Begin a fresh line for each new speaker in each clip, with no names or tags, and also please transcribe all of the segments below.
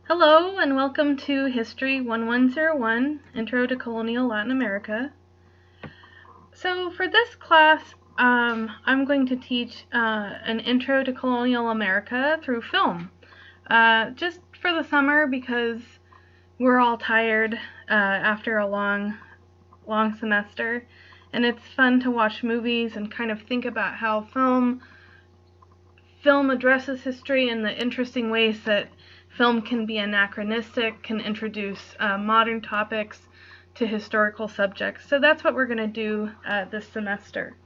Hello and welcome to History 1101, Intro to Colonial Latin America. So for this class, I'm going to teach an Intro to Colonial America through film. Just for the summer because we're all tired after a long semester, and it's fun to watch movies and kind of think about how film addresses history in the interesting ways that film can be anachronistic, can introduce modern topics to historical subjects. So that's what we're going to do this semester.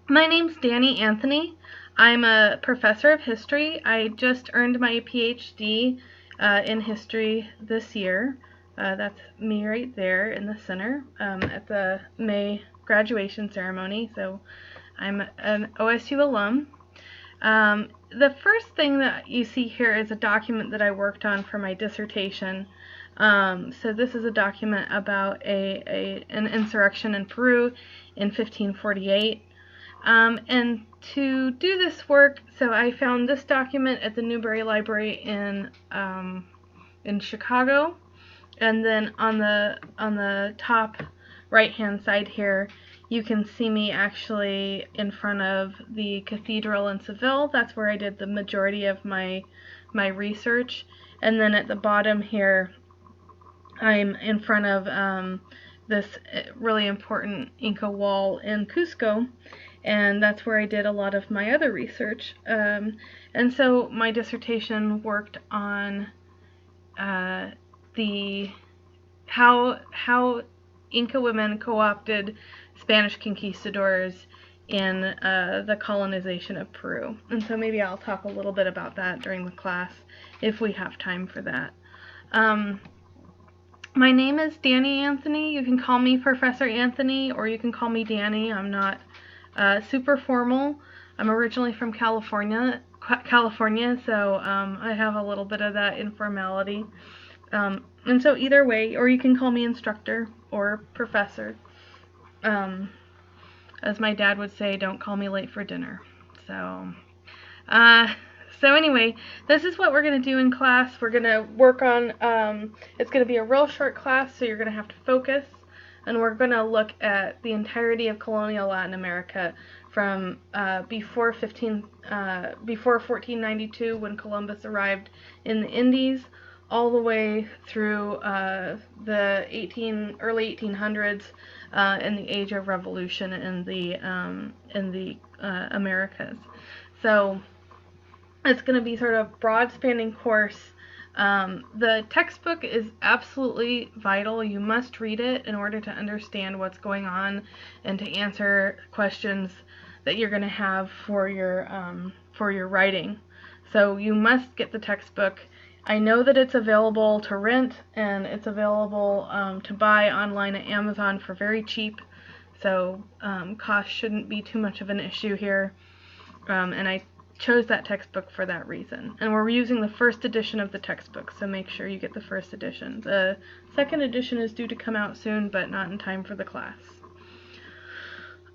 My name's Danny Anthony. I'm a professor of history. I just earned my PhD in history this year. That's me right there in the center at the May graduation ceremony. So I'm an OSU alum. The first thing that you see here is a document that I worked on for my dissertation. So this is a document about an insurrection in Peru in 1548. And to do this work, so I found this document at the Newberry Library in Chicago, and then on the top right-hand side here, you can see me actually in front of the cathedral in Seville. That's where I did the majority of my research. And then at the bottom here, I'm in front of this really important Inca wall in Cusco, and that's where I did a lot of my other research. And so my dissertation worked on how Inca women co-opted Spanish conquistadors in the colonization of Peru. And so maybe I'll talk a little bit about that during the class if we have time for that. My name is Danny Anthony. You can call me Professor Anthony or you can call me Danny. I'm not super formal. I'm originally from California, so I have a little bit of that informality. And so either way, or you can call me instructor or professor. As my dad would say, don't call me late for dinner. So anyway, this is what we're going to do in class. We're going to work on, it's going to be a real short class, so you're going to have to focus. And we're going to look at the entirety of colonial Latin America from before 1492, when Columbus arrived in the Indies, all the way through the early 1800s and the Age of Revolution in the Americas. So it's going to be sort of broad-spanning course. The textbook is absolutely vital. You must read it in order to understand what's going on and to answer questions that you're going to have for your writing. So you must get the textbook. I know that it's available to rent and it's available to buy online at Amazon for very cheap. So cost shouldn't be too much of an issue here. And I chose that textbook for that reason. And we're using the first edition of the textbook, so make sure you get the first edition. The second edition is due to come out soon, but not in time for the class.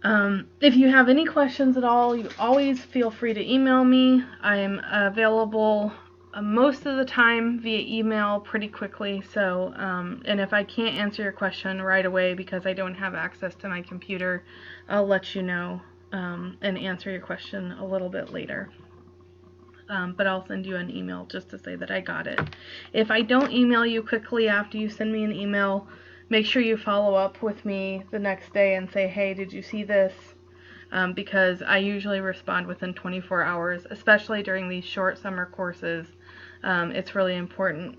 If you have any questions at all, you always feel free to email me. I'm available most of the time via email pretty quickly, so and if I can't answer your question right away because I don't have access to my computer, I'll let you know and answer your question a little bit later. But I'll send you an email just to say that I got it. If I don't email you quickly after you send me an email, make sure you follow up with me the next day and say, hey, did you see this? Because I usually respond within 24 hours, especially during these short summer courses. It's really important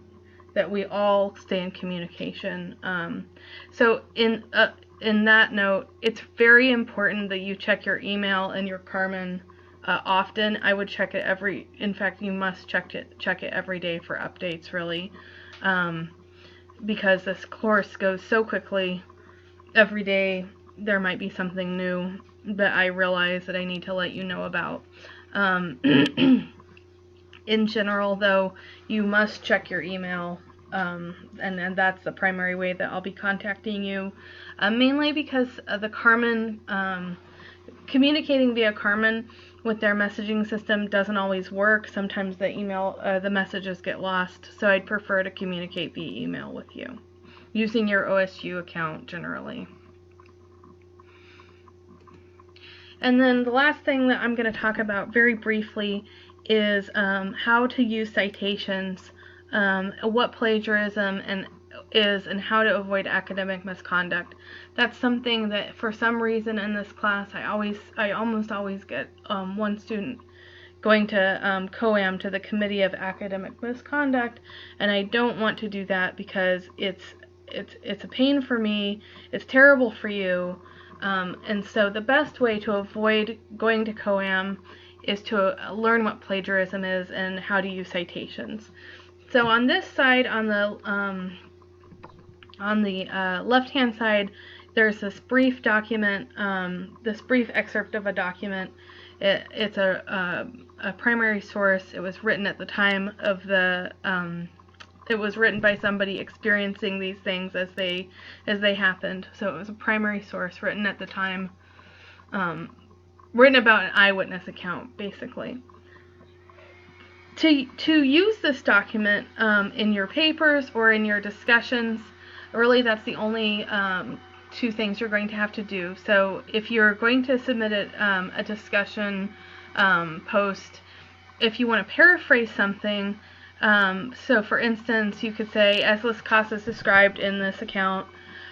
that we all stay in communication. So in that note, it's very important that you check your email and your Carmen often. I would check it in fact, you must check it every day for updates, really, because this course goes so quickly. Every day there might be something new that I realize that I need to let you know about. In general, though, you must check your email, and that's the primary way that I'll be contacting you, mainly because the Carmen, communicating via Carmen with their messaging system doesn't always work. Sometimes the messages get lost, so I'd prefer to communicate via email with you, using your OSU account generally. And then the last thing that I'm going to talk about very briefly is how to use citations, what plagiarism is, and how to avoid academic misconduct. That's something that for some reason in this class I almost always get one student going to COAM, to the Committee of Academic Misconduct, and I don't want to do that because it's a pain for me, it's terrible for you. And so the best way to avoid going to COAM is to learn what plagiarism is and how to use citations. So on this side, on the left-hand side, there's this brief document, this brief excerpt of a document. It's a primary source. It was written at the time of the it was written by somebody experiencing these things as they happened. So it was a primary source written at the time, written about an eyewitness account, basically. To use this document in your papers or in your discussions, really that's the only two things you're going to have to do. So if you're going to submit a discussion post, if you want to paraphrase something, so for instance, you could say, as Las Casas described in this account,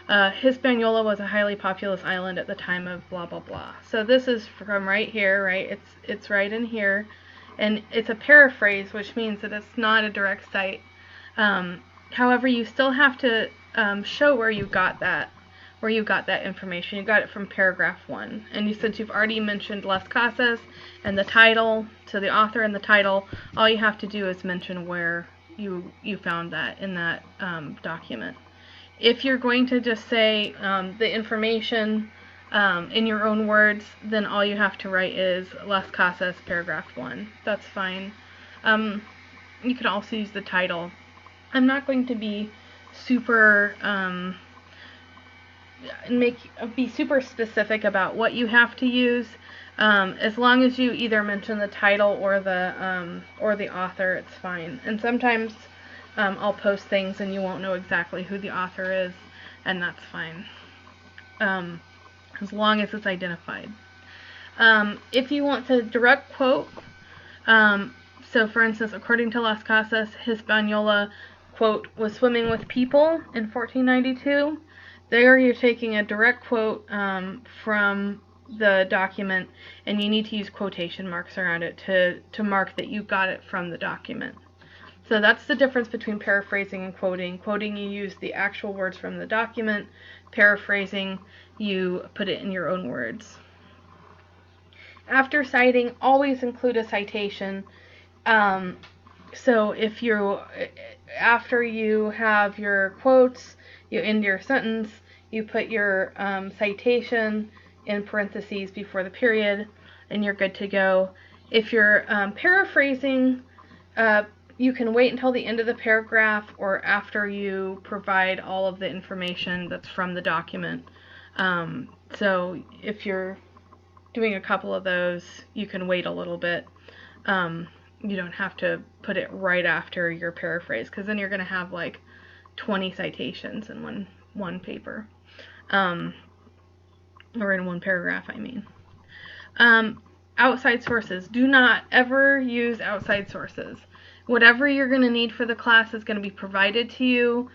Hispaniola was a highly populous island at the time of blah blah blah. So this is from right here, right? It's right in here, and it's a paraphrase, which means that it's not a direct cite. However, you still have to show where you got that information. You got it from paragraph 1, and since you've already mentioned Las Casas and the title, to the author and the title, all you have to do is mention where you found that in that document. If you're going to just say the information in your own words, then all you have to write is Las Casas paragraph 1. That's fine. You could also use the title. I'm not going to be super super specific about what you have to use. As long as you either mention the title or the author, it's fine. And sometimes I'll post things and you won't know exactly who the author is, and that's fine, as long as it's identified. If you want to direct quote, so for instance, according to Las Casas, Hispaniola, quote, was swimming with people in 1492. There you're taking a direct quote from the document, and you need to use quotation marks around it to mark that you got it from the document. So that's the difference between paraphrasing and quoting. Quoting, you use the actual words from the document. Paraphrasing, you put it in your own words. After citing, always include a citation. So if after you have your quotes, you end your sentence, you put your citation in parentheses before the period, and you're good to go. If you're paraphrasing, you can wait until the end of the paragraph or after you provide all of the information that's from the document. So if you're doing a couple of those, you can wait a little bit. You don't have to put it right after your paraphrase, because then you're going to have like 20 citations in one paper, or in one paragraph, I mean. Outside sources. Do not ever use outside sources. Whatever you're going to need for the class is going to be provided to you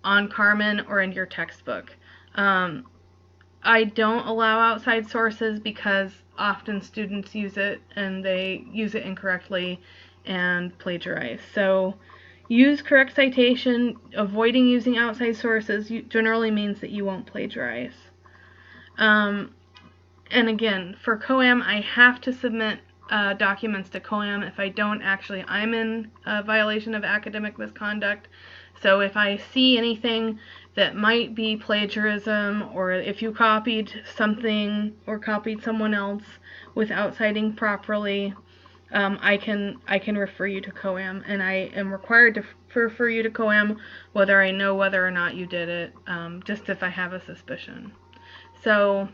on Carmen or in your textbook. I don't allow outside sources because often students use it and they use it incorrectly and plagiarize. So use correct citation. Avoiding using outside sources generally means that you won't plagiarize. And again, for COAM, I have to submit documents to COAM. If I don't, actually, I'm in a violation of academic misconduct. So if I see anything that might be plagiarism, or if you copied something or copied someone else without citing properly, I can refer you to COAM, and I am required to refer you to COAM whether I know whether or not you did it, just if I have a suspicion. So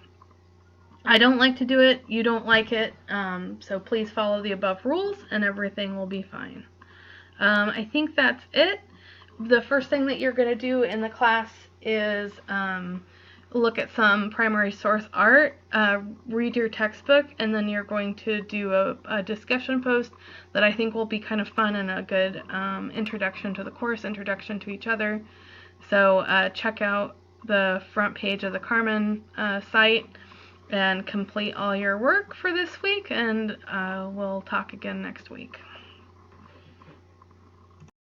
I don't like to do it, you don't like it, so please follow the above rules and everything will be fine. I think that's it. The first thing that you're going to do in the class is look at some primary source art, read your textbook, and then you're going to do a discussion post that I think will be kind of fun and a good introduction to the course, introduction to each other. So check out the front page of the Carmen site and complete all your work for this week, and we'll talk again next week.